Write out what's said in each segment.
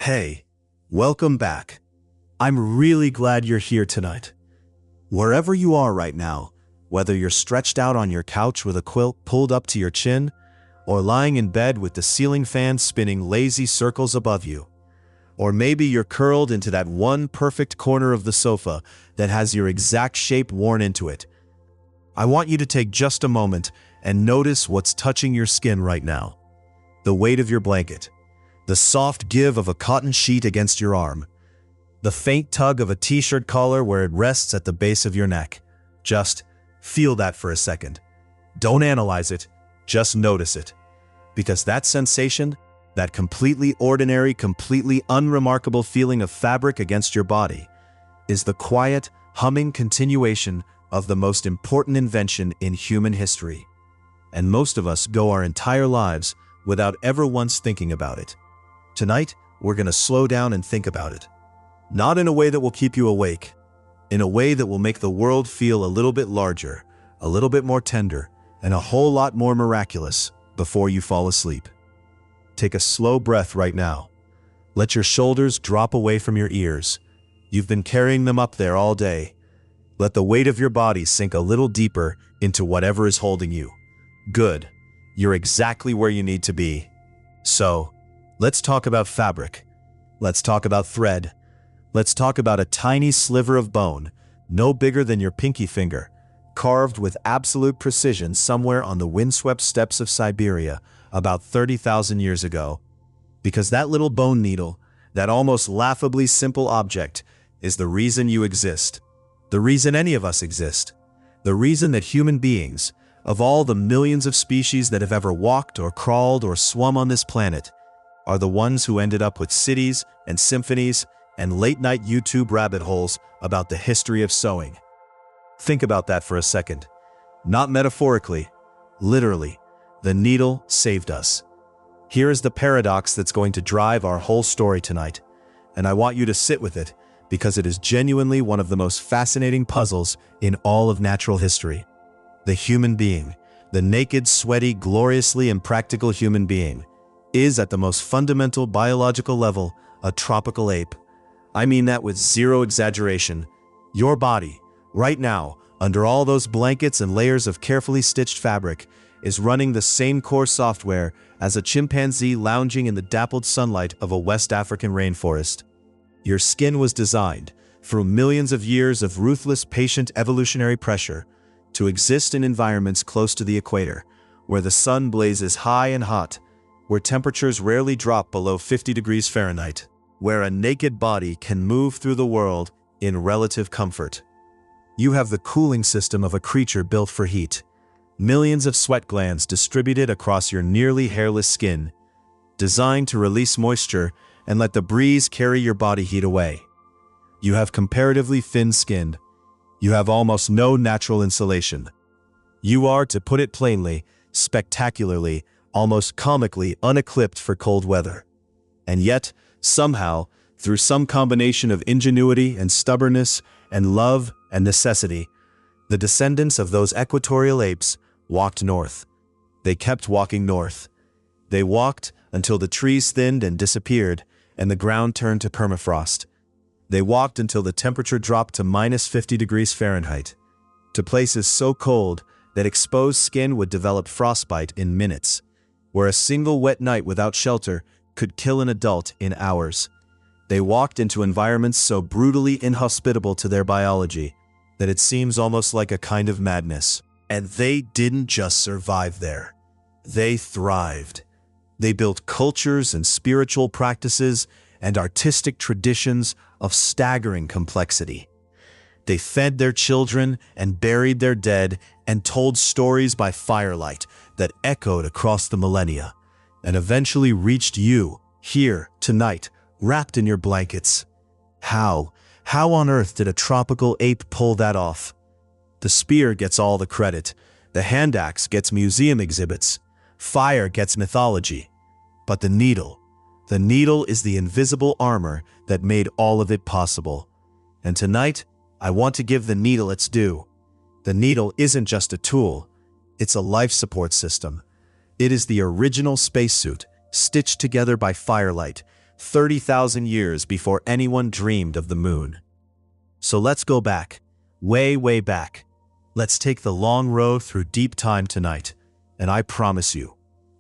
Hey, welcome back. I'm really glad you're here tonight. Wherever you are right now, whether you're stretched out on your couch with a quilt pulled up to your chin, or lying in bed with the ceiling fan spinning lazy circles above you, or maybe you're curled into that one perfect corner of the sofa that has your exact shape worn into it, I want you to take just a moment and notice what's touching your skin right now. The weight of your blanket, the soft give of a cotton sheet against your arm, the faint tug of a t-shirt collar where it rests at the base of your neck. Just feel that for a second. Don't analyze it, just notice it. Because that sensation, that completely ordinary, completely unremarkable feeling of fabric against your body, is the quiet, humming continuation of the most important invention in human history. And most of us go our entire lives without ever once thinking about it. Tonight, we're going to slow down and think about it. Not in a way that will keep you awake, in a way that will make the world feel a little bit larger, a little bit more tender, and a whole lot more miraculous before you fall asleep. Take a slow breath right now. Let your shoulders drop away from your ears. You've been carrying them up there all day. Let the weight of your body sink a little deeper into whatever is holding you. Good. You're exactly where you need to be. So, let's talk about fabric. Let's talk about thread. Let's talk about a tiny sliver of bone, no bigger than your pinky finger, carved with absolute precision somewhere on the windswept steppes of Siberia about 30,000 years ago. Because that little bone needle, that almost laughably simple object, is the reason you exist. The reason any of us exist. The reason that human beings, of all the millions of species that have ever walked or crawled or swum on this planet, are the ones who ended up with cities and symphonies and late-night YouTube rabbit holes about the history of sewing. Think about that for a second. Not metaphorically, literally, the needle saved us. Here is the paradox that's going to drive our whole story tonight, and I want you to sit with it because it is genuinely one of the most fascinating puzzles in all of natural history. The human being, the naked, sweaty, gloriously impractical human being, is at the most fundamental biological level a tropical ape. I mean that with zero exaggeration. Your body, right now, under all those blankets and layers of carefully stitched fabric, is running the same core software as a chimpanzee lounging in the dappled sunlight of a West African rainforest. Your skin was designed, through millions of years of ruthless, patient evolutionary pressure, to exist in environments close to the equator, where the sun blazes high and hot, where temperatures rarely drop below 50 degrees Fahrenheit, where a naked body can move through the world in relative comfort. You have the cooling system of a creature built for heat. Millions of sweat glands distributed across your nearly hairless skin, designed to release moisture and let the breeze carry your body heat away. You have comparatively thin skin. You have almost no natural insulation. You are, to put it plainly, spectacularly, almost comically unequipped for cold weather. And yet, somehow, through some combination of ingenuity and stubbornness and love and necessity, the descendants of those equatorial apes walked north. They kept walking north. They walked until the trees thinned and disappeared and the ground turned to permafrost. They walked until the temperature dropped to minus 50 degrees Fahrenheit, to places so cold that exposed skin would develop frostbite in minutes, where a single wet night without shelter could kill an adult in hours. They walked into environments so brutally inhospitable to their biology that it seems almost like a kind of madness. And they didn't just survive there. They thrived. They built cultures and spiritual practices and artistic traditions of staggering complexity. They fed their children and buried their dead and told stories by firelight that echoed across the millennia and eventually reached you, here, tonight, wrapped in your blankets. How on earth did a tropical ape pull that off? The spear gets all the credit. The hand axe gets museum exhibits. Fire gets mythology. But the needle is the invisible armor that made all of it possible. And tonight, I want to give the needle its due. The needle isn't just a tool, it's a life support system. It is the original spacesuit, stitched together by firelight, 30,000 years before anyone dreamed of the moon. So let's go back, way, way back. Let's take the long road through deep time tonight, and I promise you,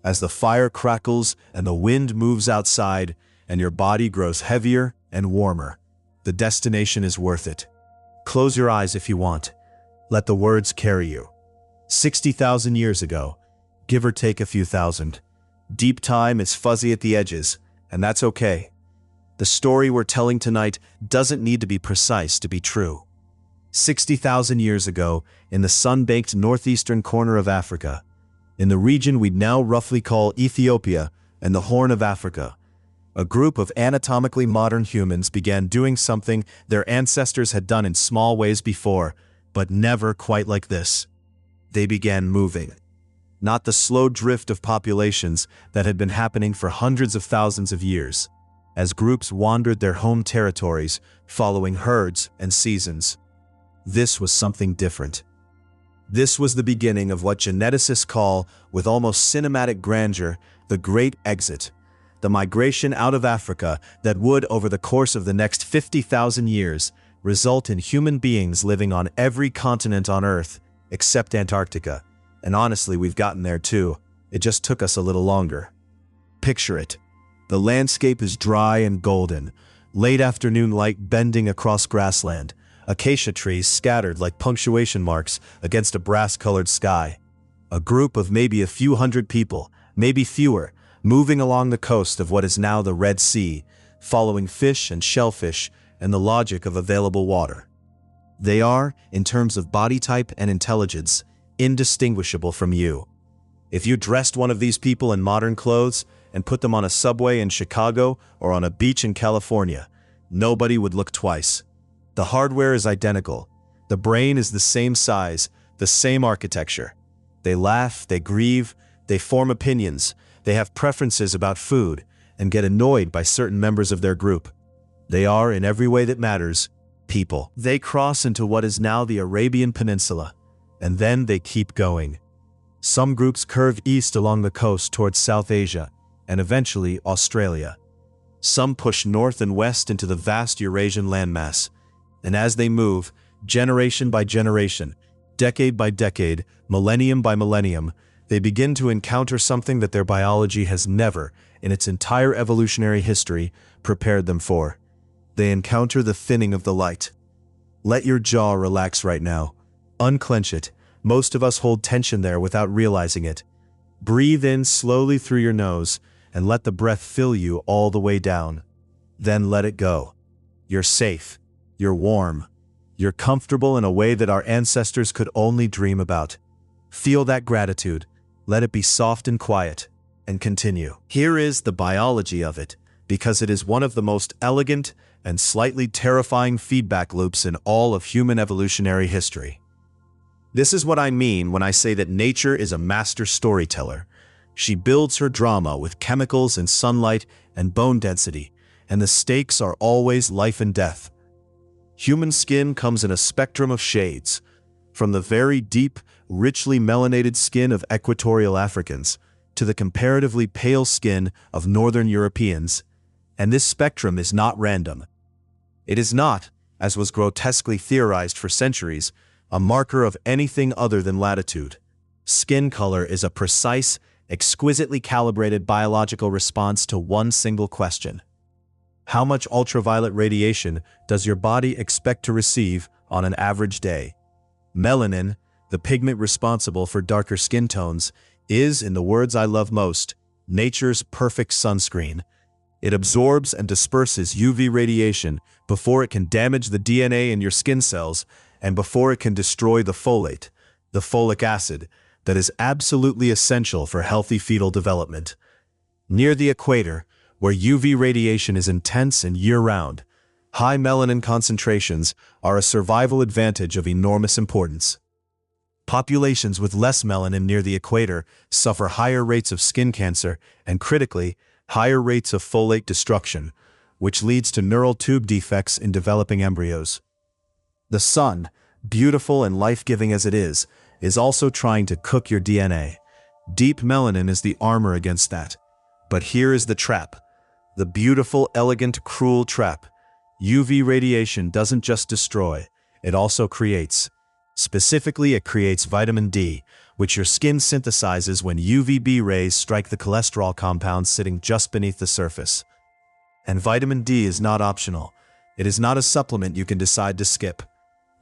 as the fire crackles and the wind moves outside and your body grows heavier and warmer, the destination is worth it. Close your eyes if you want. Let the words carry you. 60,000 years ago, give or take a few thousand. Deep time is fuzzy at the edges, and that's okay. The story we're telling tonight doesn't need to be precise to be true. 60,000 years ago, in the sun-baked northeastern corner of Africa, in the region we'd now roughly call Ethiopia and the Horn of Africa, a group of anatomically modern humans began doing something their ancestors had done in small ways before, but never quite like this. They began moving. Not the slow drift of populations that had been happening for hundreds of thousands of years, as groups wandered their home territories, following herds and seasons. This was something different. This was the beginning of what geneticists call, with almost cinematic grandeur, the Great Exit, the migration out of Africa that would, over the course of the next 50,000 years, result in human beings living on every continent on Earth, except Antarctica. And honestly, we've gotten there too. It just took us a little longer. Picture it. The landscape is dry and golden, late afternoon light bending across grassland, acacia trees scattered like punctuation marks against a brass-colored sky. A group of maybe a few hundred people, maybe fewer, moving along the coast of what is now the Red Sea, following fish and shellfish and the logic of available water. They are, in terms of body type and intelligence, indistinguishable from you. If you dressed one of these people in modern clothes and put them on a subway in Chicago or on a beach in California, nobody would look twice. The hardware is identical. The brain is the same size, the same architecture. They laugh, they grieve, they form opinions, they have preferences about food, and get annoyed by certain members of their group. They are, in every way that matters, people. They cross into what is now the Arabian Peninsula, and then they keep going. Some groups curve east along the coast towards South Asia, and eventually Australia. Some push north and west into the vast Eurasian landmass, and as they move, generation by generation, decade by decade, millennium by millennium, they begin to encounter something that their biology has never, in its entire evolutionary history, prepared them for. They encounter the thinning of the light. Let your jaw relax right now. Unclench it. Most of us hold tension there without realizing it. Breathe in slowly through your nose and let the breath fill you all the way down. Then let it go. You're safe. You're warm. You're comfortable in a way that our ancestors could only dream about. Feel that gratitude. Let it be soft and quiet. And continue. Here is the biology of it, because it is one of the most elegant and slightly terrifying feedback loops in all of human evolutionary history. This is what I mean when I say that nature is a master storyteller. She builds her drama with chemicals and sunlight and bone density, and the stakes are always life and death. Human skin comes in a spectrum of shades, from the very deep, richly melanated skin of equatorial Africans to the comparatively pale skin of Northern Europeans. And this spectrum is not random. It is not, as was grotesquely theorized for centuries, a marker of anything other than latitude. Skin color is a precise, exquisitely calibrated biological response to one single question. How much ultraviolet radiation does your body expect to receive on an average day? Melanin, the pigment responsible for darker skin tones, is, in the words I love most, nature's perfect sunscreen. It absorbs and disperses UV radiation before it can damage the DNA in your skin cells and before it can destroy the folate, the folic acid, that is absolutely essential for healthy fetal development. Near the equator, where UV radiation is intense and year-round, high melanin concentrations are a survival advantage of enormous importance. Populations with less melanin near the equator suffer higher rates of skin cancer and, critically, higher rates of folate destruction, which leads to neural tube defects in developing embryos. The sun, beautiful and life-giving as it is also trying to cook your DNA. Deep melanin is the armor against that. But here is the trap. The beautiful, elegant, cruel trap. UV radiation doesn't just destroy, it also creates. Specifically, it creates vitamin D, which your skin synthesizes when UVB rays strike the cholesterol compounds sitting just beneath the surface. And vitamin D is not optional. It is not a supplement you can decide to skip.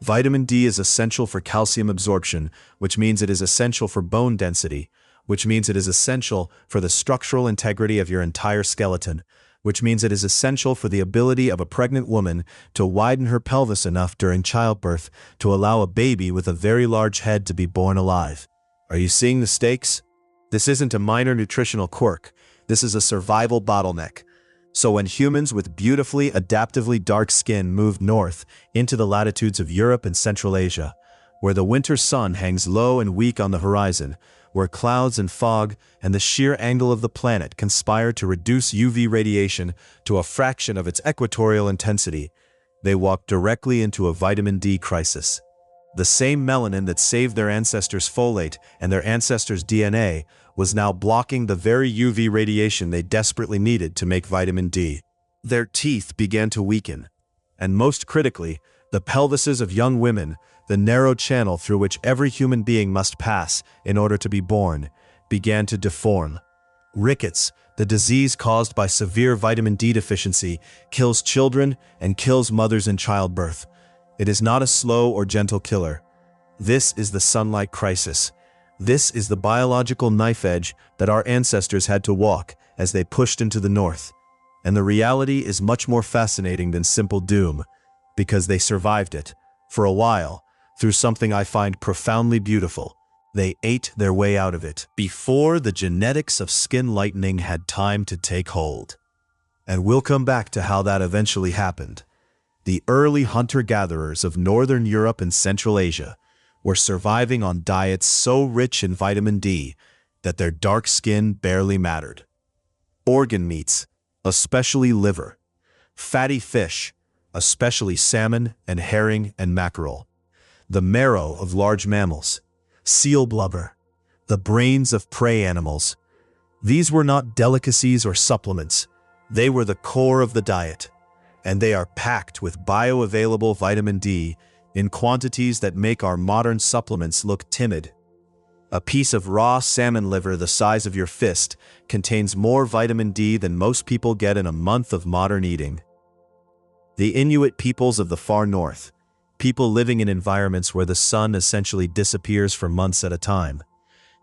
Vitamin D is essential for calcium absorption, which means it is essential for bone density, which means it is essential for the structural integrity of your entire skeleton, which means it is essential for the ability of a pregnant woman to widen her pelvis enough during childbirth to allow a baby with a very large head to be born alive. Are you seeing the stakes? This isn't a minor nutritional quirk. This is a survival bottleneck. So when humans with beautifully adaptively dark skin moved north into the latitudes of Europe and Central Asia, where the winter sun hangs low and weak on the horizon, where clouds and fog and the sheer angle of the planet conspire to reduce UV radiation to a fraction of its equatorial intensity, they walked directly into a vitamin D crisis. The same melanin that saved their ancestors' folate and their ancestors' DNA was now blocking the very UV radiation they desperately needed to make vitamin D. Their teeth began to weaken, and most critically, the pelvises of young women, the narrow channel through which every human being must pass in order to be born, began to deform. Rickets, the disease caused by severe vitamin D deficiency, kills children and kills mothers in childbirth. It is not a slow or gentle killer. This is the sunlight crisis. This is the biological knife edge that our ancestors had to walk as they pushed into the north. And the reality is much more fascinating than simple doom, because they survived it, for a while, through something I find profoundly beautiful. They ate their way out of it before the genetics of skin lightening had time to take hold. And we'll come back to how that eventually happened. The early hunter-gatherers of Northern Europe and Central Asia were surviving on diets so rich in vitamin D that their dark skin barely mattered. Organ meats, especially liver. Fatty fish, especially salmon and herring and mackerel. The marrow of large mammals. Seal blubber. The brains of prey animals. These were not delicacies or supplements. They were the core of the diet. And they are packed with bioavailable vitamin D in quantities that make our modern supplements look timid. A piece of raw salmon liver the size of your fist contains more vitamin D than most people get in a month of modern eating. The Inuit peoples of the far north, people living in environments where the sun essentially disappears for months at a time,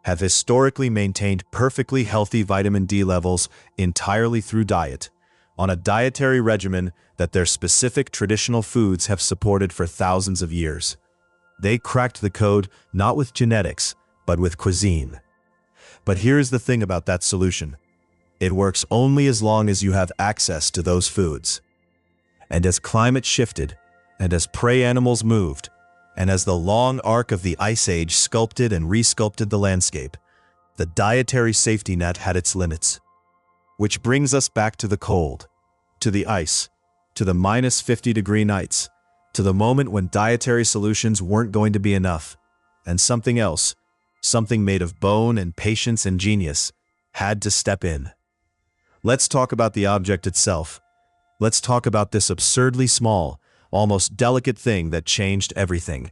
have historically maintained perfectly healthy vitamin D levels entirely through diet, on a dietary regimen that their specific traditional foods have supported for thousands of years. They cracked the code not with genetics, but with cuisine. But here's the thing about that solution. It works only as long as you have access to those foods. And as climate shifted, and as prey animals moved, and as the long arc of the Ice Age sculpted and resculpted the landscape, the dietary safety net had its limits. Which brings us back to the cold, to the ice, to the minus 50-degree nights, to the moment when dietary solutions weren't going to be enough, and something else, something made of bone and patience and genius, had to step in. Let's talk about the object itself. Let's talk about this absurdly small, almost delicate thing that changed everything.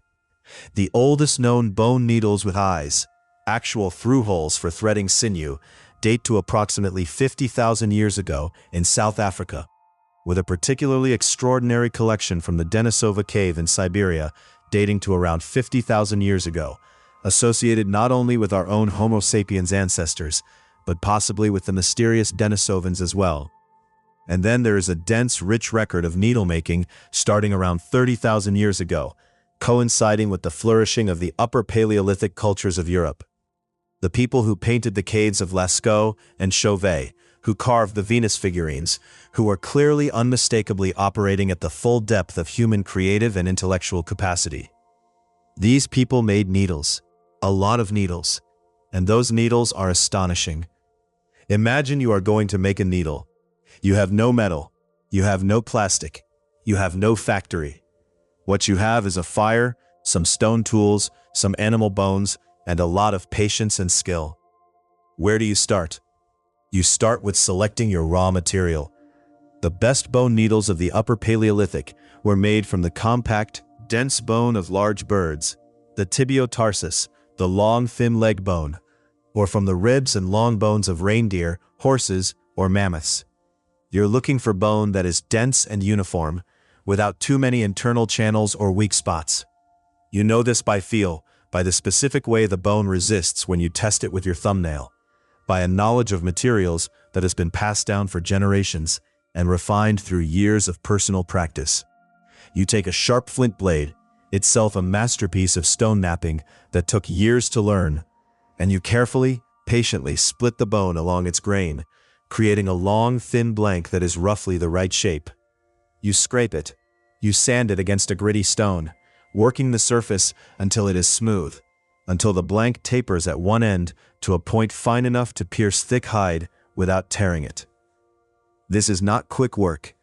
The oldest known bone needles with eyes, actual through holes for threading sinew, date to approximately 50,000 years ago in South Africa, with a particularly extraordinary collection from the Denisova cave in Siberia dating to around 50,000 years ago, associated not only with our own Homo sapiens ancestors, but possibly with the mysterious Denisovans as well. And then there is a dense, rich record of needle-making starting around 30,000 years ago, coinciding with the flourishing of the Upper Paleolithic cultures of Europe. The people who painted the caves of Lascaux and Chauvet, who carved the Venus figurines, who are clearly unmistakably operating at the full depth of human creative and intellectual capacity. These people made needles, a lot of needles, and those needles are astonishing. Imagine you are going to make a needle. You have no metal, you have no plastic, you have no factory. What you have is a fire, some stone tools, some animal bones, and a lot of patience and skill. Where do you start? You start with selecting your raw material, The best bone needles of the Upper Paleolithic were made from the compact, dense bone of large birds, the tibiotarsus, the long, thin leg bone, or from the ribs and long bones of reindeer, horses, or mammoths. You're looking for bone that is dense and uniform, without too many internal channels or weak spots. You know this by feel, by the specific way the bone resists when you test it with your thumbnail, by a knowledge of materials that has been passed down for generations and refined through years of personal practice. You take a sharp flint blade, itself a masterpiece of stone knapping that took years to learn, and you carefully, patiently split the bone along its grain, creating a long, thin blank that is roughly the right shape. You scrape it. You sand it against a gritty stone, working the surface until it is smooth, until the blank tapers at one end to a point fine enough to pierce thick hide without tearing it. This is not quick work.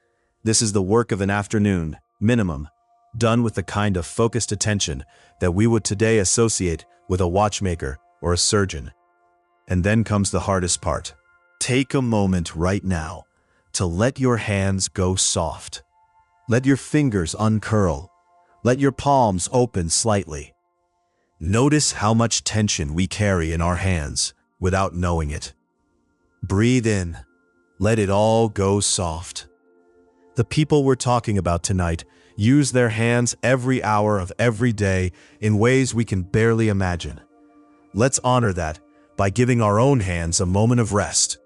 This is the work of an afternoon, minimum, done with the kind of focused attention that we would today associate with a watchmaker or a surgeon. And then comes the hardest part. Take a moment right now to let your hands go soft. Let your fingers uncurl. Let your palms open slightly. Notice how much tension we carry in our hands without knowing it. Breathe in. Let it all go soft. The people we're talking about tonight use their hands every hour of every day in ways we can barely imagine. Let's honor that by giving our own hands a moment of rest.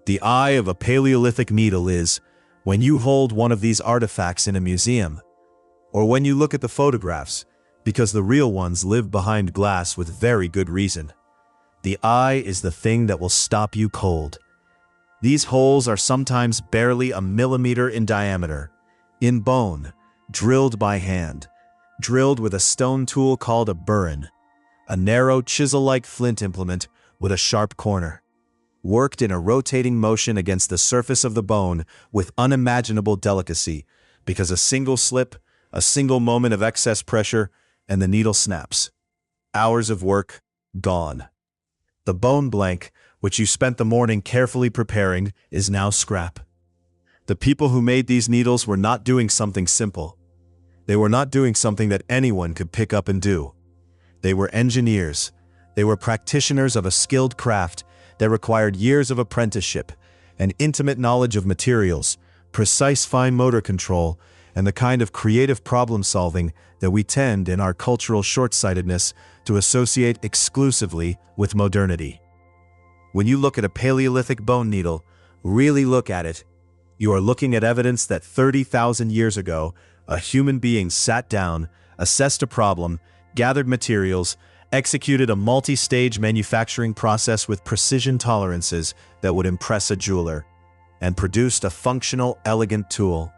The eye of a Paleolithic needle is when you hold one of these artifacts in a museum, or when you look at the photographs, because the real ones live behind glass with very good reason. The eye is the thing that will stop you cold. These holes are sometimes barely a millimeter in diameter, in bone, drilled by hand, drilled with a stone tool called a burin, a narrow chisel-like flint implement with a sharp corner, worked in a rotating motion against the surface of the bone with unimaginable delicacy, because a single slip, a single moment of excess pressure, and the needle snaps. Hours of work, gone. The bone blank, which you spent the morning carefully preparing, is now scrap. The people who made these needles were not doing something simple. They were not doing something that anyone could pick up and do. They were engineers. They were practitioners of a skilled craft that required years of apprenticeship, and intimate knowledge of materials, precise fine motor control, and the kind of creative problem-solving that we tend, in our cultural short-sightedness, to associate exclusively with modernity. When you look at a Paleolithic bone needle, really look at it, you are looking at evidence that 30,000 years ago, a human being sat down, assessed a problem, gathered materials, executed a multi-stage manufacturing process with precision tolerances that would impress a jeweler, and produced a functional, elegant tool.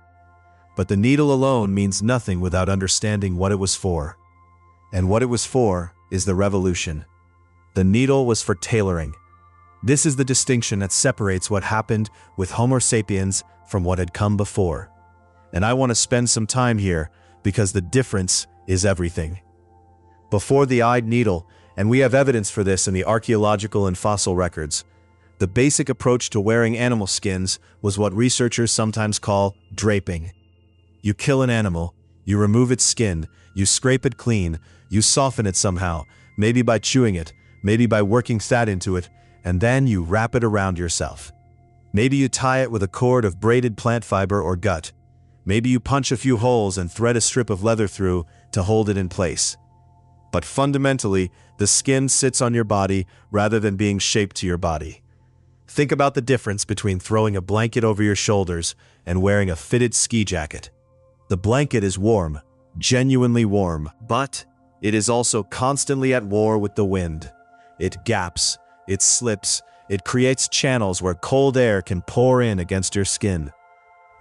But the needle alone means nothing without understanding what it was for. And what it was for is the revolution. The needle was for tailoring. This is the distinction that separates what happened with Homo sapiens from what had come before. And I want to spend some time here because the difference is everything. Before the eyed needle, and we have evidence for this in the archaeological and fossil records, the basic approach to wearing animal skins was what researchers sometimes call draping. You kill an animal, you remove its skin, you scrape it clean, you soften it somehow, maybe by chewing it, maybe by working fat into it, and then you wrap it around yourself. Maybe you tie it with a cord of braided plant fiber or gut. Maybe you punch a few holes and thread a strip of leather through to hold it in place. But fundamentally, the skin sits on your body rather than being shaped to your body. Think about the difference between throwing a blanket over your shoulders and wearing a fitted ski jacket. The blanket is warm, genuinely warm, but it is also constantly at war with the wind. It gaps, it slips, it creates channels where cold air can pour in against your skin.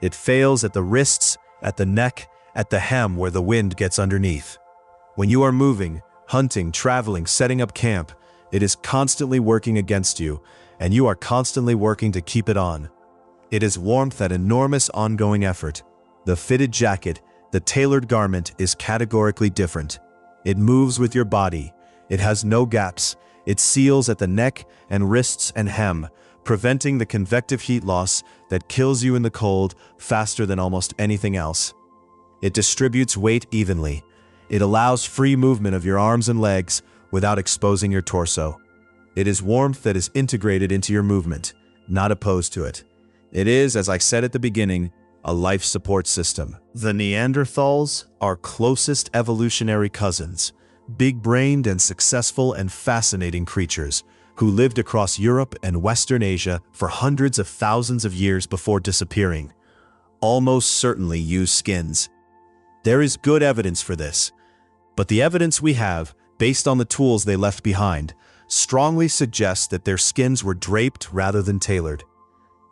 It fails at the wrists, at the neck, at the hem where the wind gets underneath. When you are moving, hunting, traveling, setting up camp, it is constantly working against you, and you are constantly working to keep it on. It is warmth at enormous ongoing effort. The fitted jacket, the tailored garment, is categorically different. It moves with your body. It has no gaps. It seals at the neck and wrists and hem, preventing the convective heat loss that kills you in the cold faster than almost anything else. It distributes weight evenly. It allows free movement of your arms and legs without exposing your torso. It is warmth that is integrated into your movement, not opposed to it. It is, as I said at the beginning, a life support system. The Neanderthals, our closest evolutionary cousins, big-brained and successful and fascinating creatures who lived across Europe and Western Asia for hundreds of thousands of years before disappearing, almost certainly used skins. There is good evidence for this, but the evidence we have, based on the tools they left behind, strongly suggests that their skins were draped rather than tailored.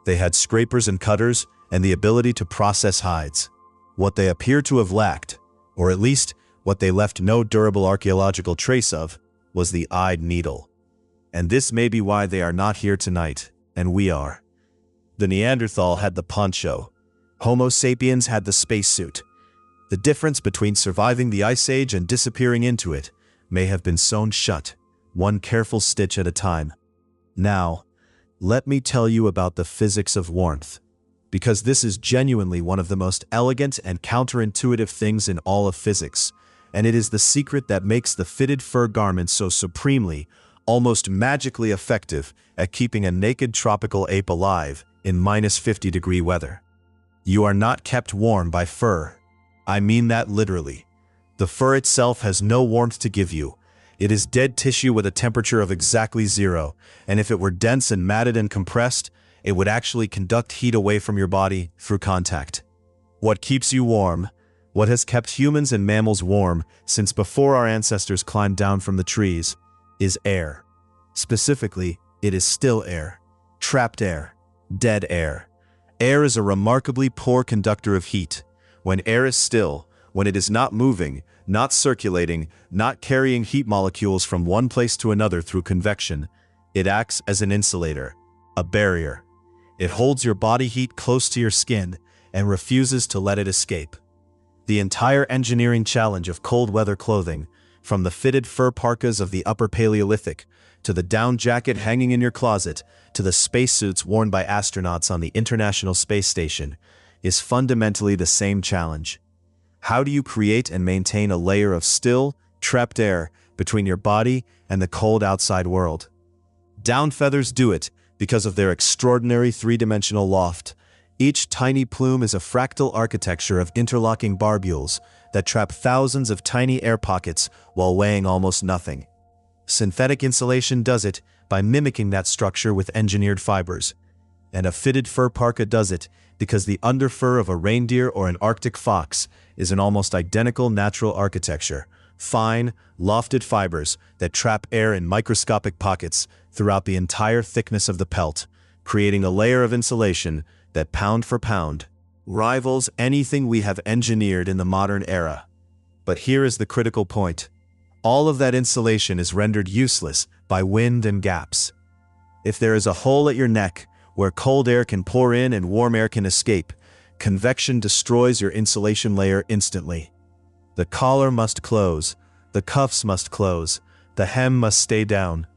They had scrapers and cutters and the ability to process hides. What they appear to have lacked, or at least what they left no durable archaeological trace of, was the eyed needle. And this may be why they are not here tonight, and we are. The Neanderthal had the poncho. Homo sapiens had the spacesuit. The difference between surviving the Ice Age and disappearing into it may have been sewn shut, one careful stitch at a time. Now, let me tell you about the physics of warmth, because this is genuinely one of the most elegant and counterintuitive things in all of physics, and it is the secret that makes the fitted fur garment so supremely, almost magically effective at keeping a naked tropical ape alive in -50-degree weather. You are not kept warm by fur. I mean that literally. The fur itself has no warmth to give you. It is dead tissue with a temperature of exactly 0, and if it were dense and matted and compressed, it would actually conduct heat away from your body through contact. What keeps you warm, what has kept humans and mammals warm since before our ancestors climbed down from the trees, is air. Specifically, it is still air, trapped air, dead air. Air is a remarkably poor conductor of heat. When air is still, when it is not moving, not circulating, not carrying heat molecules from one place to another through convection, it acts as an insulator, a barrier. It holds your body heat close to your skin and refuses to let it escape. The entire engineering challenge of cold weather clothing, from the fitted fur parkas of the Upper Paleolithic, to the down jacket hanging in your closet, to the spacesuits worn by astronauts on the International Space Station, is fundamentally the same challenge. How do you create and maintain a layer of still, trapped air between your body and the cold outside world? Down feathers do it because of their extraordinary three-dimensional loft. Each tiny plume is a fractal architecture of interlocking barbules that trap thousands of tiny air pockets while weighing almost nothing. Synthetic insulation does it by mimicking that structure with engineered fibers. And a fitted fur parka does it because the underfur of a reindeer or an Arctic fox is an almost identical natural architecture, fine, lofted fibers that trap air in microscopic pockets throughout the entire thickness of the pelt, creating a layer of insulation that, pound for pound, rivals anything we have engineered in the modern era. But here is the critical point. All of that insulation is rendered useless by wind and gaps. If there is a hole at your neck where cold air can pour in and warm air can escape, convection destroys your insulation layer instantly. The collar must close, the cuffs must close, the hem must stay down,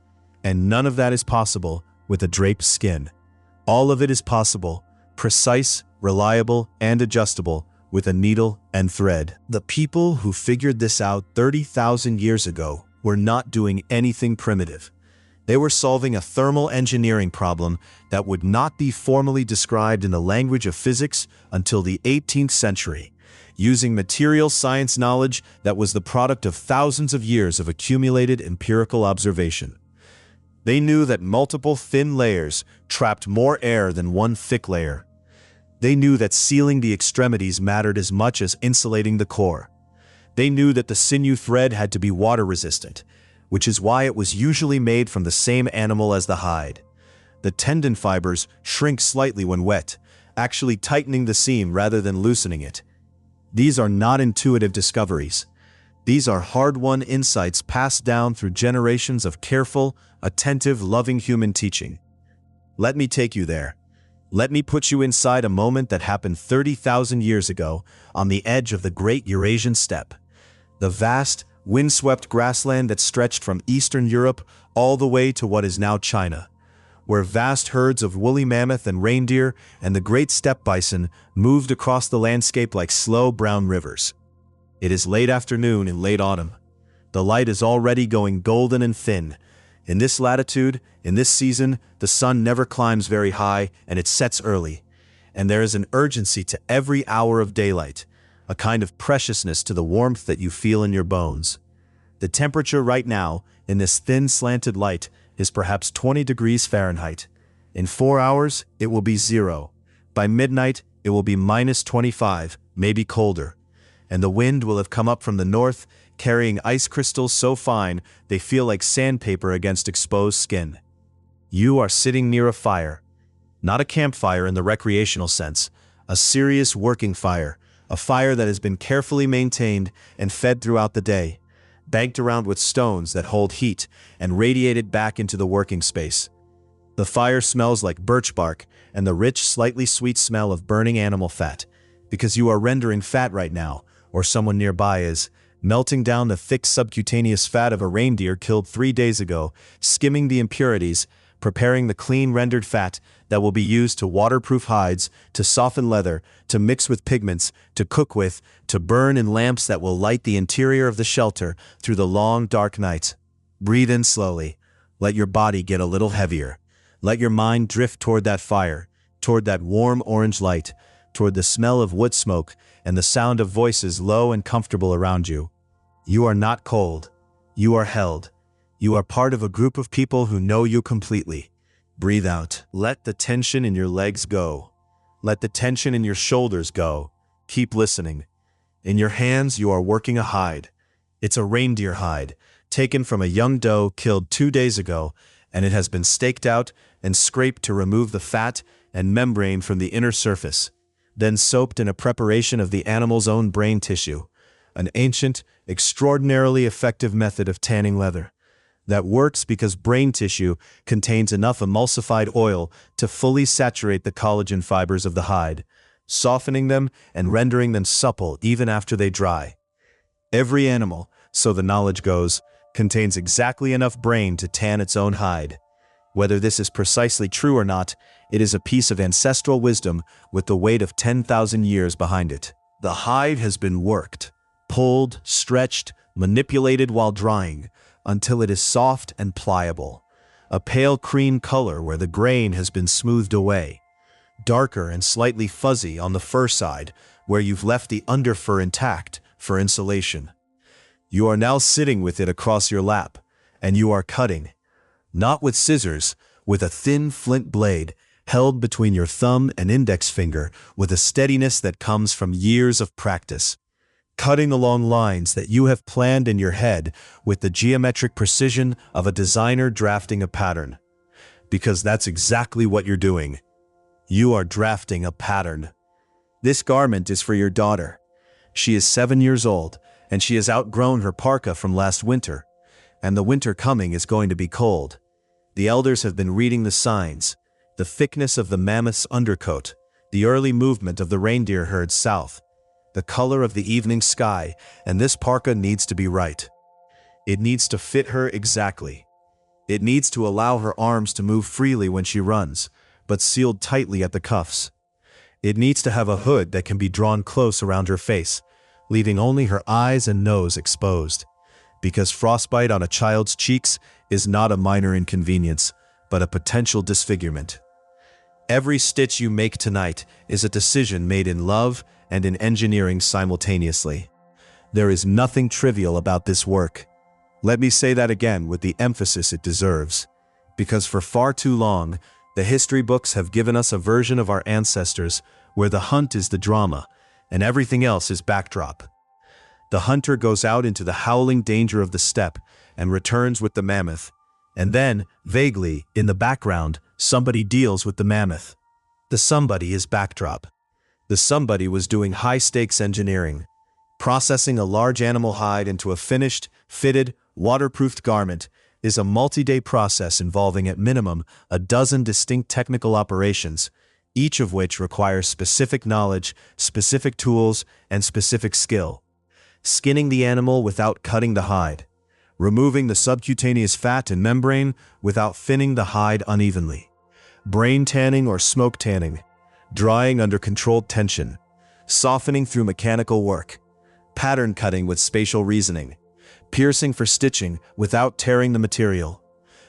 and none of that is possible with a draped skin. All of it is possible, precise, reliable, and adjustable with a needle and thread. The people who figured this out 30,000 years ago were not doing anything primitive. They were solving a thermal engineering problem that would not be formally described in the language of physics until the 18th century, using material science knowledge that was the product of thousands of years of accumulated empirical observation. They knew that multiple thin layers trapped more air than one thick layer. They knew that sealing the extremities mattered as much as insulating the core. They knew that the sinew thread had to be water-resistant, which is why it was usually made from the same animal as the hide. The tendon fibers shrink slightly when wet, actually tightening the seam rather than loosening it. These are not intuitive discoveries. These are hard-won insights passed down through generations of careful, attentive, loving human teaching. Let me take you there. Let me put you inside a moment that happened 30,000 years ago on the edge of the Great Eurasian Steppe. The vast, windswept grassland that stretched from Eastern Europe all the way to what is now China. where vast herds of woolly mammoth and reindeer and the great steppe bison moved across the landscape like slow brown rivers. It is late afternoon in late autumn. The light is already going golden and thin. In this latitude, in this season, the sun never climbs very high and it sets early. And there is an urgency to every hour of daylight, a kind of preciousness to the warmth that you feel in your bones. The temperature right now, in this thin slanted light, is perhaps 20 degrees Fahrenheit. In 4 hours, it will be 0. By midnight, it will be -25, maybe colder. And the wind will have come up from the north, carrying ice crystals so fine they feel like sandpaper against exposed skin. You are sitting near a fire. Not a campfire in the recreational sense, a serious working fire, a fire that has been carefully maintained and fed throughout the day, banked around with stones that hold heat and radiated back into the working space. The fire smells like birch bark and the rich, slightly sweet smell of burning animal fat, because you are rendering fat right now, or someone nearby is, melting down the thick subcutaneous fat of a reindeer killed 3 days ago, skimming the impurities, preparing the clean rendered fat that will be used to waterproof hides, to soften leather, to mix with pigments, to cook with, to burn in lamps that will light the interior of the shelter through the long dark nights. Breathe in slowly. Let your body get a little heavier. Let your mind drift toward that fire, toward that warm orange light, toward the smell of wood smoke and the sound of voices low and comfortable around you. You are not cold. You are held. You are part of a group of people who know you completely. Breathe out. Let the tension in your legs go. Let the tension in your shoulders go. Keep listening. In your hands, you are working a hide. It's a reindeer hide, taken from a young doe killed 2 days ago, and it has been staked out and scraped to remove the fat and membrane from the inner surface, then soaked in a preparation of the animal's own brain tissue, an ancient, extraordinarily effective method of tanning leather that works because brain tissue contains enough emulsified oil to fully saturate the collagen fibers of the hide, softening them and rendering them supple even after they dry. Every animal, so the knowledge goes, contains exactly enough brain to tan its own hide. Whether this is precisely true or not, it is a piece of ancestral wisdom with the weight of 10,000 years behind it. The hide has been worked, pulled, stretched, manipulated while drying, until it is soft and pliable, a pale cream color where the grain has been smoothed away, darker and slightly fuzzy on the fur side where you've left the underfur intact for insulation. You are now sitting with it across your lap, and you are cutting, not with scissors, with a thin flint blade held between your thumb and index finger with a steadiness that comes from years of practice. Cutting along lines that you have planned in your head with the geometric precision of a designer drafting a pattern. Because that's exactly what you're doing. You are drafting a pattern. This garment is for your daughter. She is 7 years old, and she has outgrown her parka from last winter, and the winter coming is going to be cold. The elders have been reading the signs, the thickness of the mammoth's undercoat, the early movement of the reindeer herd south, the color of the evening sky, and this parka needs to be right. It needs to fit her exactly. It needs to allow her arms to move freely when she runs, but sealed tightly at the cuffs. It needs to have a hood that can be drawn close around her face, leaving only her eyes and nose exposed. Because frostbite on a child's cheeks is not a minor inconvenience, but a potential disfigurement. Every stitch you make tonight is a decision made in love and in engineering simultaneously. There is nothing trivial about this work. Let me say that again with the emphasis it deserves, because for far too long, the history books have given us a version of our ancestors where the hunt is the drama and everything else is backdrop. The hunter goes out into the howling danger of the steppe and returns with the mammoth, and then, vaguely, in the background, somebody deals with the mammoth. The somebody is backdrop. The somebody was doing high-stakes engineering, processing a large animal hide into a finished, fitted, waterproofed garment is a multi-day process involving at minimum a dozen distinct technical operations, each of which requires specific knowledge, specific tools, and specific skill. Skinning the animal without cutting the hide, removing the subcutaneous fat and membrane without thinning the hide unevenly, brain tanning or smoke tanning, drying under controlled tension, softening through mechanical work, pattern cutting with spatial reasoning, piercing for stitching without tearing the material,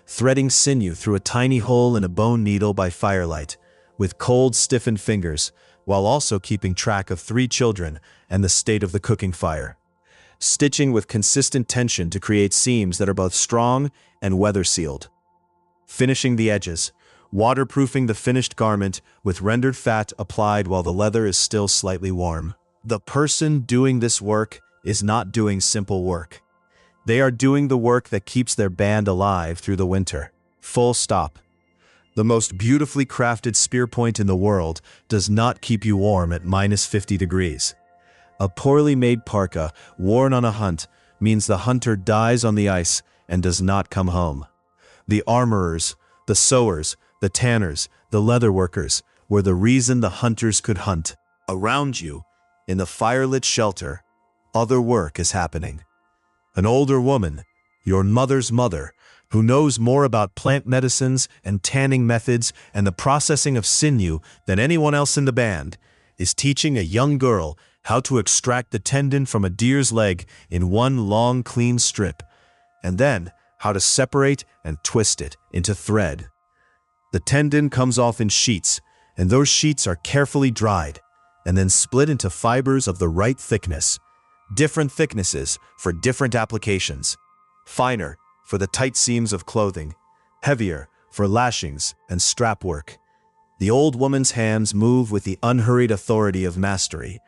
threading sinew through a tiny hole in a bone needle by firelight, with cold, stiffened fingers, while also keeping track of 3 children and the state of the cooking fire. Stitching with consistent tension to create seams that are both strong and weather-sealed. Finishing the edges, waterproofing the finished garment with rendered fat applied while the leather is still slightly warm. The person doing this work is not doing simple work. They are doing the work that keeps their band alive through the winter. Full stop. The most beautifully crafted spear point in the world does not keep you warm at -50 degrees. A poorly made parka worn on a hunt means the hunter dies on the ice and does not come home. The armorers, the sewers, the tanners, the leather workers were the reason the hunters could hunt. Around you, in the firelit shelter, other work is happening. An older woman, your mother's mother, who knows more about plant medicines and tanning methods and the processing of sinew than anyone else in the band, is teaching a young girl how to extract the tendon from a deer's leg in one long, clean strip, and then how to separate and twist it into thread. The tendon comes off in sheets, and those sheets are carefully dried, and then split into fibers of the right thickness. Different thicknesses for different applications. Finer for the tight seams of clothing, heavier for lashings and strap work. The old woman's hands move with the unhurried authority of mastery,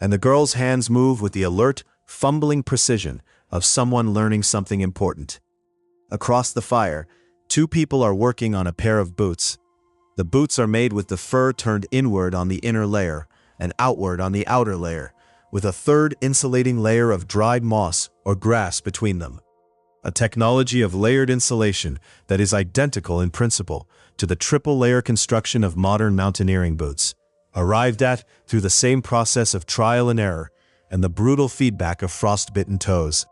and the girl's hands move with the alert, fumbling precision of someone learning something important. Across the fire, 2 people are working on a pair of boots. The boots are made with the fur turned inward on the inner layer and outward on the outer layer, with a third insulating layer of dried moss or grass between them. A technology of layered insulation that is identical in principle to the triple-layer construction of modern mountaineering boots, arrived at through the same process of trial and error and the brutal feedback of frostbitten toes.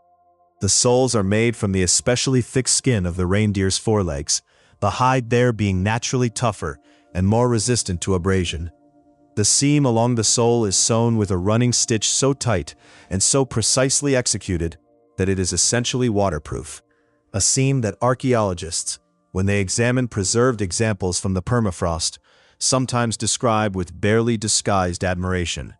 The soles are made from the especially thick skin of the reindeer's forelegs, the hide there being naturally tougher and more resistant to abrasion. The seam along the sole is sewn with a running stitch so tight and so precisely executed that it is essentially waterproof. A seam that archaeologists, when they examine preserved examples from the permafrost, sometimes describe with barely disguised admiration.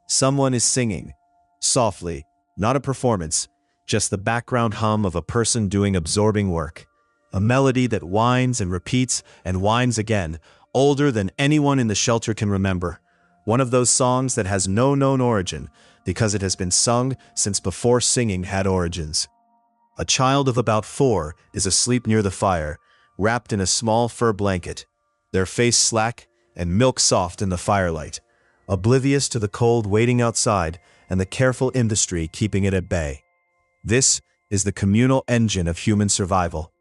Someone is singing, softly, not a performance, just the background hum of a person doing absorbing work. A melody that whines and repeats and whines again, older than anyone in the shelter can remember. One of those songs that has no known origin because it has been sung since before singing had origins. A child of about 4 is asleep near the fire, wrapped in a small fur blanket, their face slack and milk soft in the firelight, oblivious to the cold waiting outside and the careful industry keeping it at bay. This is the communal engine of human survival.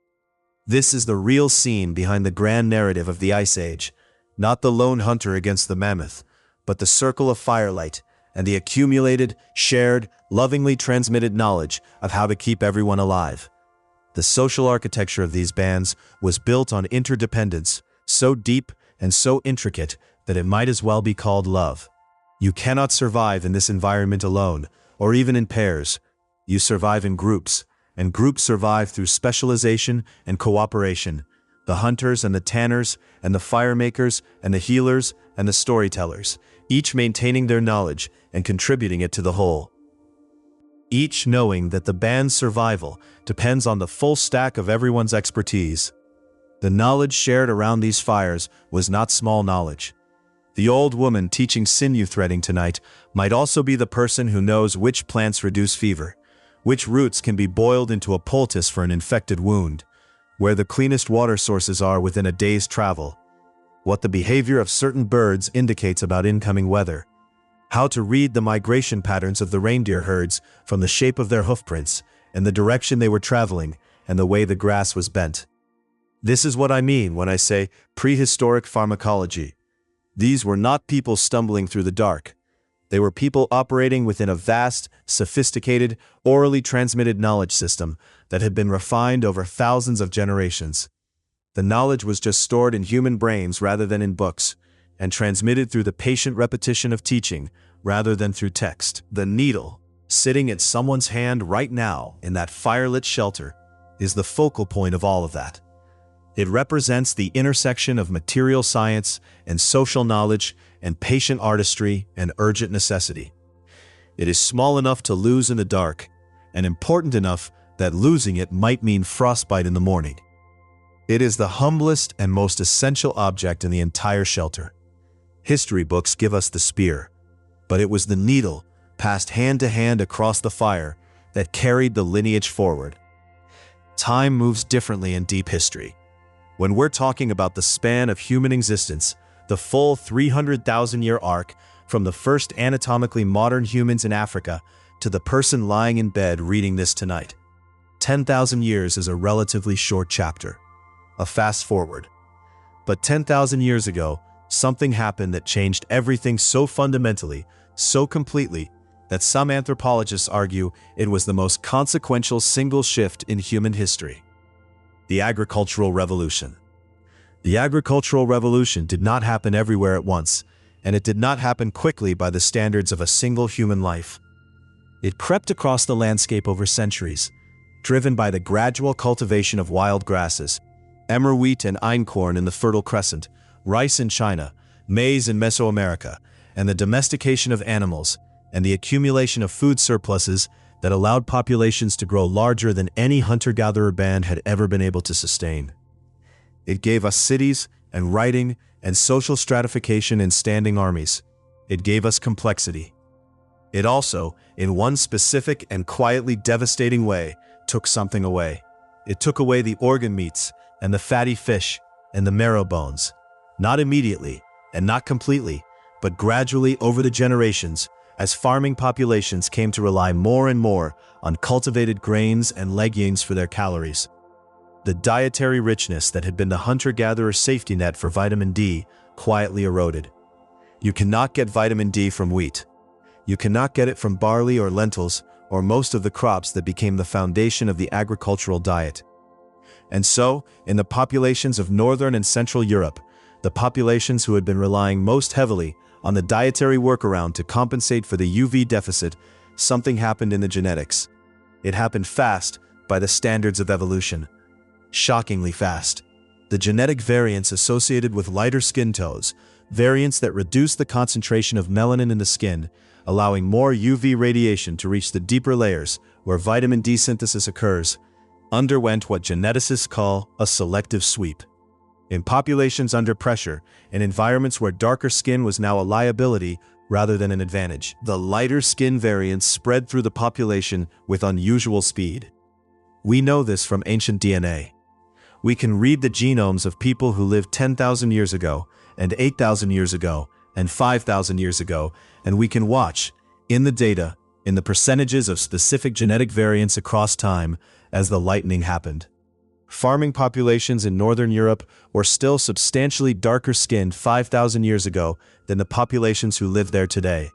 This is the real scene behind the grand narrative of the Ice Age, not the lone hunter against the mammoth, but the circle of firelight and the accumulated, shared, lovingly transmitted knowledge of how to keep everyone alive. The social architecture of these bands was built on interdependence, so deep and so intricate that it might as well be called love. You cannot survive in this environment alone, or even in pairs. You survive in groups, and groups survive through specialization and cooperation. The hunters and the tanners, and the firemakers, and the healers, and the storytellers, each maintaining their knowledge and contributing it to the whole. Each knowing that the band's survival depends on the full stack of everyone's expertise. The knowledge shared around these fires was not small knowledge. The old woman teaching sinew threading tonight might also be the person who knows which plants reduce fever, which roots can be boiled into a poultice for an infected wound, where the cleanest water sources are within a day's travel, what the behavior of certain birds indicates about incoming weather, how to read the migration patterns of the reindeer herds from the shape of their hoofprints and the direction they were traveling and the way the grass was bent. This is what I mean when I say prehistoric pharmacology. These were not people stumbling through the dark. They were people operating within a vast, sophisticated, orally transmitted knowledge system that had been refined over thousands of generations. The knowledge was just stored in human brains rather than in books, and transmitted through the patient repetition of teaching rather than through text. The needle, sitting in someone's hand right now in that firelit shelter, is the focal point of all of that. It represents the intersection of material science and social knowledge and patient artistry and urgent necessity. It is small enough to lose in the dark, and important enough that losing it might mean frostbite in the morning. It is the humblest and most essential object in the entire shelter. History books give us the spear, but it was the needle, passed hand to hand across the fire, that carried the lineage forward. Time moves differently in deep history. When we're talking about the span of human existence, the full 300,000-year arc from the first anatomically modern humans in Africa to the person lying in bed reading this tonight, 10,000 years is a relatively short chapter, a fast forward. But 10,000 years ago, something happened that changed everything so fundamentally, so completely, that some anthropologists argue it was the most consequential single shift in human history. The agricultural revolution. The agricultural revolution did not happen everywhere at once, and it did not happen quickly by the standards of a single human life. It crept across the landscape over centuries, driven by the gradual cultivation of wild grasses, emmer wheat and einkorn in the Fertile Crescent, rice in China, maize in Mesoamerica, and the domestication of animals, and the accumulation of food surpluses that allowed populations to grow larger than any hunter-gatherer band had ever been able to sustain. It gave us cities and writing and social stratification and standing armies. It gave us complexity. It also, in one specific and quietly devastating way, took something away. It took away the organ meats and the fatty fish and the marrow bones. Not immediately and not completely, but gradually over the generations, as farming populations came to rely more and more on cultivated grains and legumes for their calories. The dietary richness that had been the hunter-gatherer safety net for vitamin D quietly eroded. You cannot get vitamin D from wheat. You cannot get it from barley or lentils or most of the crops that became the foundation of the agricultural diet. And so, in the populations of Northern and Central Europe, the populations who had been relying most heavily on the dietary workaround to compensate for the UV deficit, something happened in the genetics. It happened fast by the standards of evolution. Shockingly fast. The genetic variants associated with lighter skin tones, variants that reduce the concentration of melanin in the skin, allowing more UV radiation to reach the deeper layers where vitamin D synthesis occurs, underwent what geneticists call a selective sweep. In populations under pressure, in environments where darker skin was now a liability rather than an advantage, the lighter skin variants spread through the population with unusual speed. We know this from ancient DNA. We can read the genomes of people who lived 10,000 years ago, and 8,000 years ago, and 5,000 years ago, and we can watch, in the data, in the percentages of specific genetic variants across time, as the lightning happened. Farming populations in Northern Europe were still substantially darker skinned 5,000 years ago than the populations who live there today.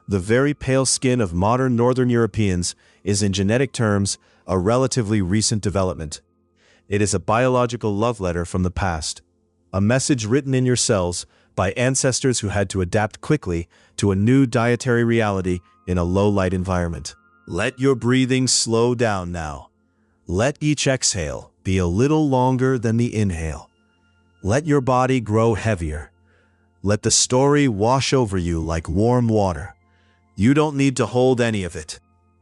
The very pale skin of modern Northern Europeans is in genetic terms a relatively recent development. It is a biological love letter from the past, a message written in your cells by ancestors who had to adapt quickly to a new dietary reality in a low-light environment. Let your breathing slow down now. Let each exhale be a little longer than the inhale. Let your body grow heavier. Let the story wash over you like warm water. You don't need to hold any of it.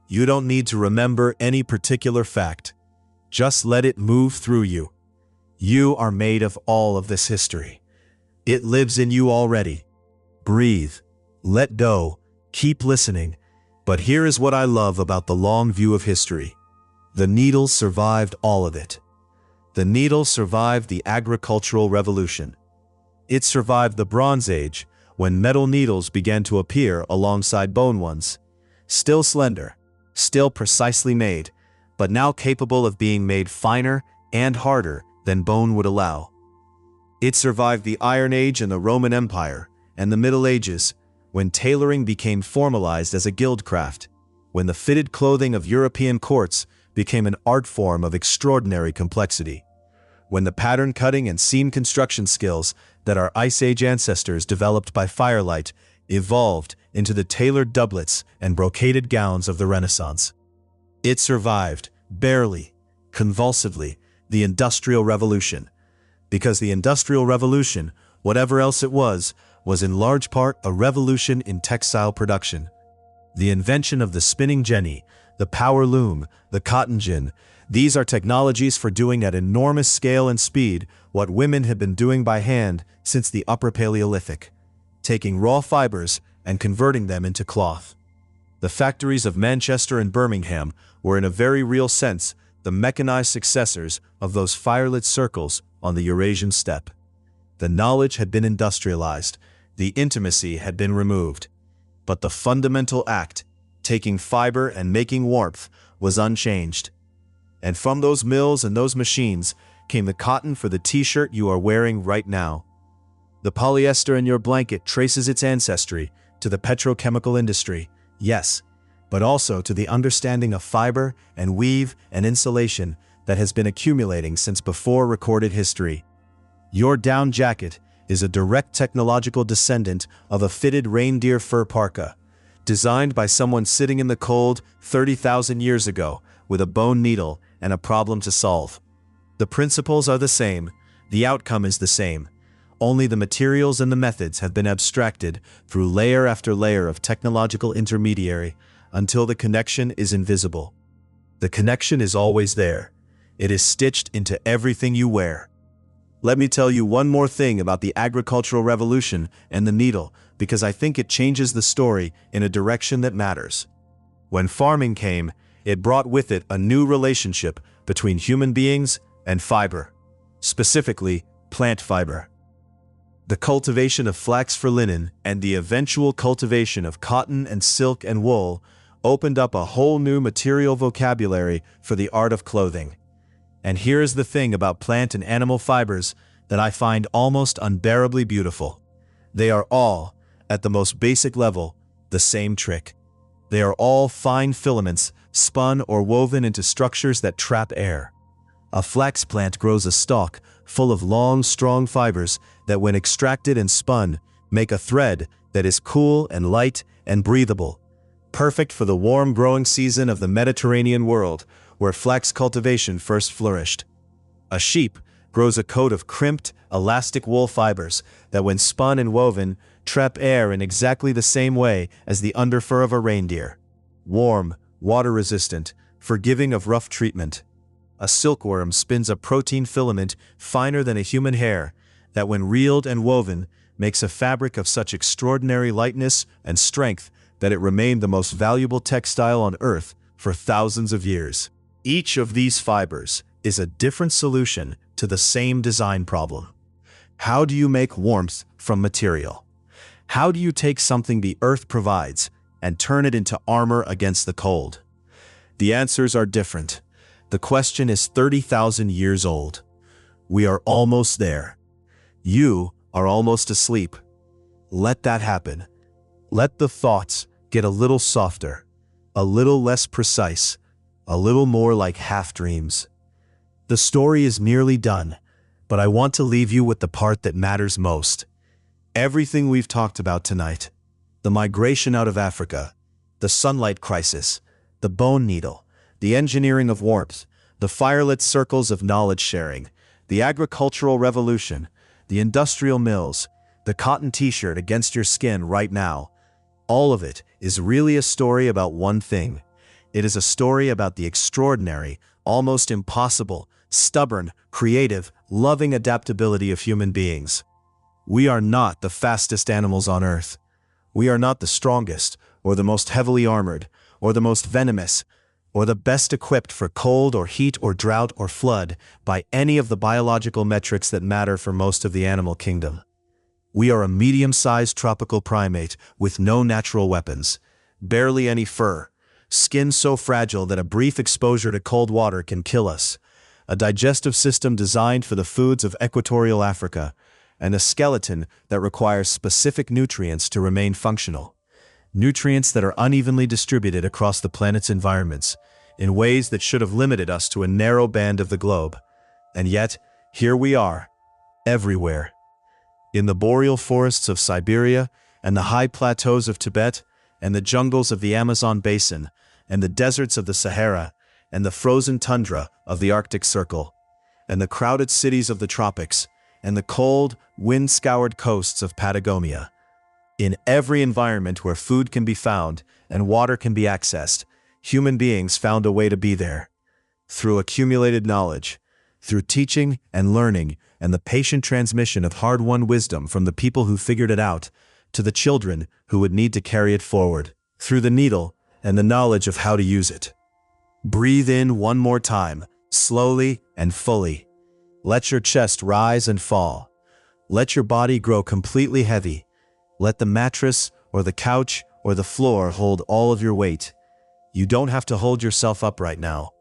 You don't need to remember any particular fact. Just let it move through you. You are made of all of this history. It lives in you already. Breathe. Let go. Keep listening. But here is what I love about the long view of history. The needle survived all of it. The needle survived the agricultural revolution. It survived the Bronze Age, when metal needles began to appear alongside bone ones. Still slender, still precisely made, but now capable of being made finer and harder than bone would allow. It survived the Iron Age and the Roman Empire, and the Middle Ages, when tailoring became formalized as a guild craft, when the fitted clothing of European courts became an art form of extraordinary complexity. when the pattern cutting and seam construction skills that our Ice Age ancestors developed by firelight evolved into the tailored doublets and brocaded gowns of the Renaissance. It survived, barely, convulsively, the Industrial Revolution. Because the Industrial Revolution, whatever else it was in large part a revolution in textile production. The invention of the spinning jenny, the power loom, the cotton gin, these are technologies for doing at enormous scale and speed what women had been doing by hand since the Upper Paleolithic, taking raw fibers and converting them into cloth. The factories of Manchester and Birmingham were in a very real sense the mechanized successors of those firelit circles on the Eurasian steppe. The knowledge had been industrialized, the intimacy had been removed, but the fundamental act, taking fiber and making warmth, was unchanged. And from those mills and those machines came the cotton for the t-shirt you are wearing right now. The polyester in your blanket traces its ancestry to the petrochemical industry, yes, but also to the understanding of fiber and weave and insulation that has been accumulating since before recorded history. Your down jacket is a direct technological descendant of a fitted reindeer fur parka, designed by someone sitting in the cold 30,000 years ago with a bone needle and a problem to solve. The principles are the same, the outcome is the same, only the materials and the methods have been abstracted through layer after layer of technological intermediary until the connection is invisible. The connection is always there. It is stitched into everything you wear. Let me tell you one more thing about the agricultural revolution and the needle, because I think it changes the story in a direction that matters. When farming came, it brought with it a new relationship between human beings and fiber, specifically plant fiber. The cultivation of flax for linen and the eventual cultivation of cotton and silk and wool opened up a whole new material vocabulary for the art of clothing. And here is the thing about plant and animal fibers that I find almost unbearably beautiful. They are all, at the most basic level, the same trick. They are all fine filaments spun or woven into structures that trap air. A flax plant grows a stalk full of long, strong fibers that, when extracted and spun, make a thread that is cool and light and breathable, perfect for the warm growing season of the Mediterranean world, where flax cultivation first flourished. A sheep grows a coat of crimped, elastic wool fibers that, when spun and woven, trap air in exactly the same way as the underfur of a reindeer. Warm, water-resistant, forgiving of rough treatment. A silkworm spins a protein filament finer than a human hair that, when reeled and woven, makes a fabric of such extraordinary lightness and strength that it remained the most valuable textile on earth for thousands of years. Each of these fibers is a different solution to the same design problem. How do you make warmth from material? How do you take something the earth provides and turn it into armor against the cold? The answers are different. The question is 30,000 years old. We are almost there. You are almost asleep. Let that happen. Let the thoughts get a little softer, a little less precise, a little more like half-dreams. The story is nearly done, but I want to leave you with the part that matters most. Everything we've talked about tonight, the migration out of Africa, the sunlight crisis, the bone needle, the engineering of warmth, the firelit circles of knowledge sharing, the agricultural revolution, the industrial mills, the cotton t-shirt against your skin right now, all of it is really a story about one thing. It is a story about the extraordinary, almost impossible, stubborn, creative, loving adaptability of human beings. We are not the fastest animals on Earth. We are not the strongest, or the most heavily armored, or the most venomous, or the best equipped for cold or heat or drought or flood by any of the biological metrics that matter for most of the animal kingdom. We are a medium-sized tropical primate with no natural weapons, barely any fur, skin so fragile that a brief exposure to cold water can kill us, a digestive system designed for the foods of equatorial Africa, and a skeleton that requires specific nutrients to remain functional. Nutrients that are unevenly distributed across the planet's environments, in ways that should have limited us to a narrow band of the globe. And yet, Here we are, everywhere. In the boreal forests of Siberia, and the high plateaus of Tibet, and the jungles of the Amazon basin, and the deserts of the Sahara, and the frozen tundra of the Arctic Circle, and the crowded cities of the tropics, and the cold, wind-scoured coasts of Patagonia. In every environment where food can be found and water can be accessed, human beings found a way to be there. Through accumulated knowledge, through teaching and learning, and the patient transmission of hard-won wisdom from the people who figured it out, to the children who would need to carry it forward, through the needle and the knowledge of how to use it. Breathe in one more time, slowly and fully. Let your chest rise and fall. Let your body grow completely heavy. Let the mattress or the couch or the floor hold all of your weight. You don't have to hold yourself up right now.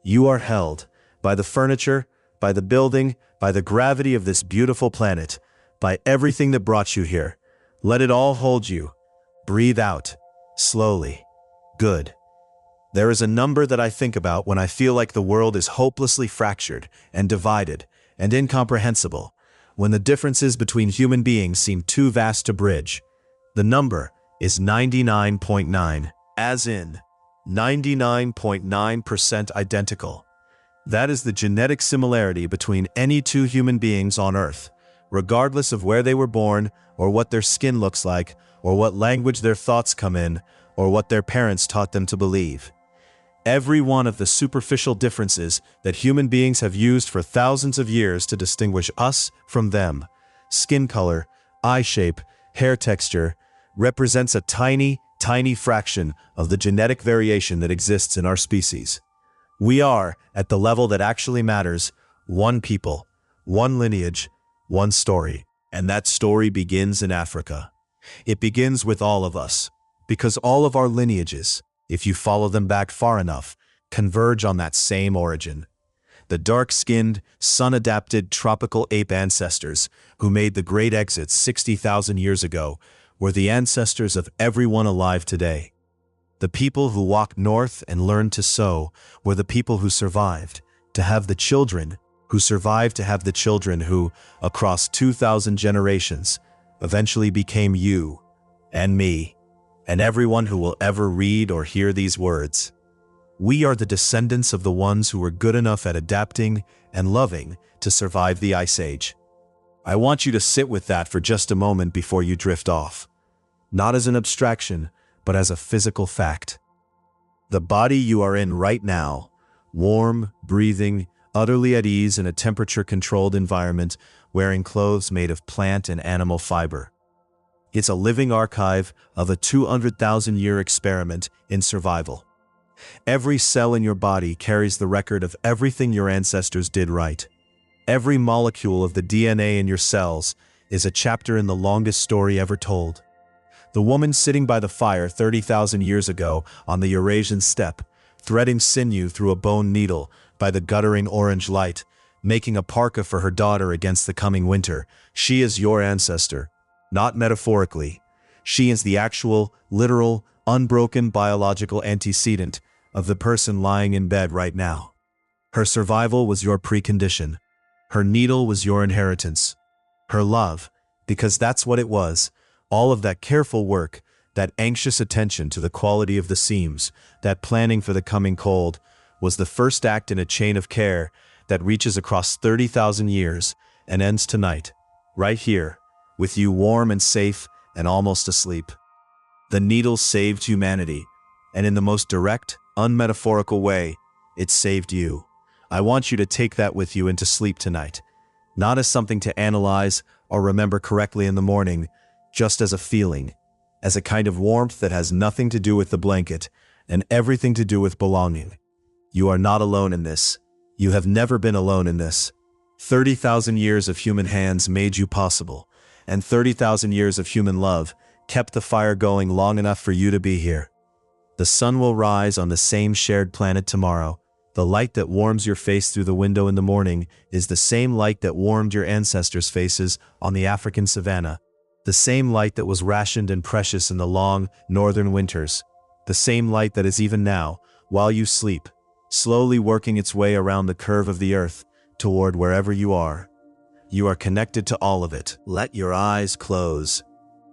You are held by the furniture, by the building, by the gravity of this beautiful planet, by everything that brought you here. Let it all hold you. Breathe out, slowly. Good. There is a number that I think about when I feel like the world is hopelessly fractured and divided and incomprehensible, when the differences between human beings seem too vast to bridge. The number is 99.9, as in 99.9% identical. That is the genetic similarity between any two human beings on Earth, regardless of where they were born, or what their skin looks like, or what language their thoughts come in, or what their parents taught them to believe. Every one of the superficial differences that human beings have used for thousands of years to distinguish us from them, skin color, eye shape, hair texture, represents a tiny, tiny fraction of the genetic variation that exists in our species. We are, at the level that actually matters, one people, one lineage, one story. And that story begins in Africa. It begins with all of us, because all of our lineages, if you follow them back far enough, converge on that same origin. The dark-skinned, sun-adapted tropical ape ancestors who made the great exit 60,000 years ago were the ancestors of everyone alive today. The people who walked north and learned to sew were the people who survived to have the children who survived to have the children who, across 2,000 generations, eventually became you and me and everyone who will ever read or hear these words. We are the descendants of the ones who were good enough at adapting and loving to survive the Ice Age. I want you to sit with that for just a moment before you drift off, not as an abstraction, but as a physical fact. The body you are in right now, warm, breathing, utterly at ease in a temperature-controlled environment, wearing clothes made of plant and animal fiber. It's a living archive of a 200,000-year experiment in survival. Every cell in your body carries the record of everything your ancestors did right. Every molecule of the DNA in your cells is a chapter in the longest story ever told. The woman sitting by the fire 30,000 years ago on the Eurasian steppe, threading sinew through a bone needle by the guttering orange light, making a parka for her daughter against the coming winter, she is your ancestor, not metaphorically. She is the actual, literal, unbroken biological antecedent of the person lying in bed right now. Her survival was your precondition. Her needle was your inheritance. Her love, because that's what it was, all of that careful work, that anxious attention to the quality of the seams, that planning for the coming cold, was the first act in a chain of care that reaches across 30,000 years and ends tonight, right here, with you warm and safe and almost asleep. The needle saved humanity, and in the most direct, unmetaphorical way, it saved you. I want you to take that with you into sleep tonight, not as something to analyze or remember correctly in the morning, just as a feeling, as a kind of warmth that has nothing to do with the blanket and everything to do with belonging. You are not alone in this. You have never been alone in this. 30,000 years of human hands made you possible, and 30,000 years of human love kept the fire going long enough for you to be here. The sun will rise on the same shared planet tomorrow. The light that warms your face through the window in the morning is the same light that warmed your ancestors' faces on the African savanna, the same light that was rationed and precious in the long, northern winters, the same light that is even now, while you sleep, slowly working its way around the curve of the earth toward wherever you are. You are connected to all of it. Let your eyes close.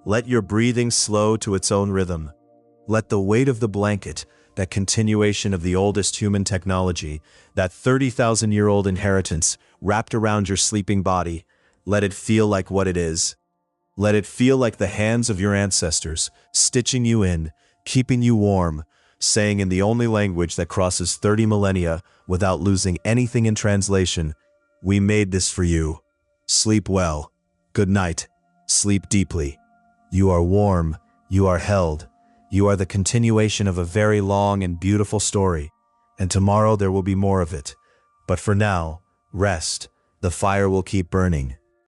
Let your breathing slow to its own rhythm. Let the weight of the blanket, that continuation of the oldest human technology, that 30,000-year-old inheritance wrapped around your sleeping body, let it feel like what it is. Let it feel like the hands of your ancestors, stitching you in, keeping you warm, saying in the only language that crosses 30 millennia without losing anything in translation, "We made this for you. Sleep well. Good night. Sleep deeply. You are warm. You are held. You are the continuation of a very long and beautiful story, and tomorrow there will be more of it. But for now, rest. The fire will keep burning."